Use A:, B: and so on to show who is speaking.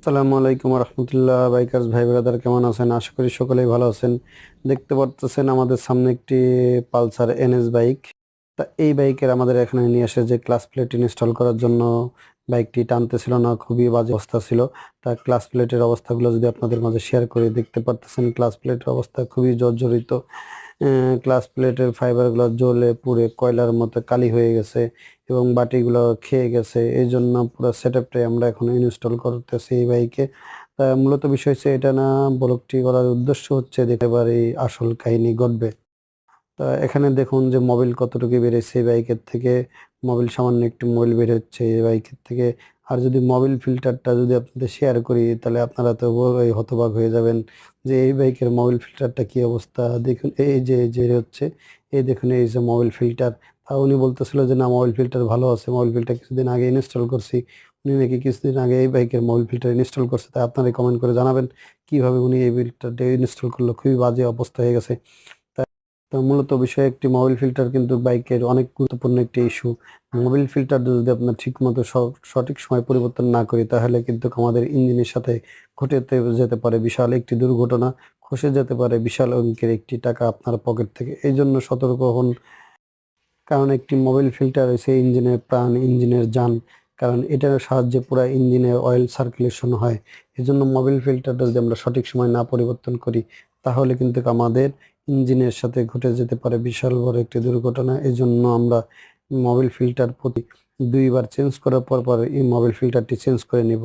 A: আসসালামু আলাইকুম রহমতুল্লাহ। বাইকার্স ভাই ব্রাদার কেমন আছেন? আশা করি সকলেই ভালো আছেন। দেখতে পারতেছেন আমাদের সামনে একটি পালসার এনএস বাইক। তা এই বাইকের আমাদের এখানে নিয়ে আসে যে ক্লাস প্লেট ইনস্টল করার জন্য বাইকটি টানতেছিল না, খুবই বাজে অবস্থা ছিল। তা ক্লাস প্লেটের অবস্থাগুলো যদি আপনাদের মাঝে শেয়ার করি, দেখতে পারতেছেন ক্লাস প্লেটের অবস্থা খুবই জর্জরিত। ক্লাস প্লেটের ফাইবারগুলো জ্বলে পুড়ে কয়লার মতো কালি হয়ে গেছে এবং বাটিগুলো খেয়ে গেছে। এই জন্য পুরো সেটআপটাই আমরা এখন ইনস্টল করতেছি এই বাইকে। তা মূলত বিষয় হচ্ছে এটা না, ব্লগটি করার উদ্দেশ্য হচ্ছে দেখতে এবার এই আসল কাহিনী ঘটবে। তা এখানে দেখুন যে মোবিল কতটুকু বেড়েছে এই বাইকের থেকে। মোবিল সামান্য একটু মোবিল বের হচ্ছে এই বাইকের থেকে। আর যদি মোবিল ফিল্টারটা যদি আপনাদের শেয়ার করি, তাহলে আপনারা তো ওই হতবাক হয়ে যাবেন যে এই বাইকের মোবিল ফিল্টারটা কি অবস্থা। দেখুন এই যে হচ্ছে, এই দেখুন এই যে মোবিল ফিল্টার। তা উনি বলতেছিল যে না, মোবিল ফিল্টার ভালো আছে, মোবিল ফিল্টার কিছুদিন আগে ইনস্টল করছি। উনি নাকি কিছুদিন আগে এই বাইকের মোবিল ফিল্টার ইনস্টল করছে। তাই আপনারা কমেন্ট করে জানাবেন কিভাবে উনি এই ফিল্টারটা ইনস্টল করলো। খুবই বাজে অবস্থা হয়ে গেছে। তো মূলত বিষয় একটি মোবিল ফিল্টার কিন্তু বাইকের অনেক গুরুত্বপূর্ণ একটি ইস্যু। মোবিল ফিল্টার যদি আপনার ঠিক মতো সঠিক সময় পরিবর্তন না করি, তাহলে কিন্তু আমাদের ইঞ্জিনের সাথে ঘটে যেতে পারে বিশাল একটি দুর্ঘটনা। খসে যেতে পারে বিশাল অঙ্কের একটি টাকা আপনার পকেট থেকে। এই জন্য সতর্ক হন, কারণ একটি মোবিল ফিল্টার হচ্ছে ইঞ্জিনের প্রাণ, ইঞ্জিনের জান। কারণ এটার সাহায্যে পুরো ইঞ্জিনে অয়েল সার্কুলেশন হয়। এজন্য মোবিল ফিল্টারটা যদি আমরা সঠিক সময় না পরিবর্তন করি, তাহলে কিন্তু আমাদের ইঞ্জিনের সাথে ঘটে যেতে পারে বিশাল বড় একটি দুর্ঘটনা। এজন্য আমরা মোবিল ফিল্টার প্রতি 2 বার চেঞ্জ করার পর এই মোবিল ফিল্টারটি চেঞ্জ করে নিব।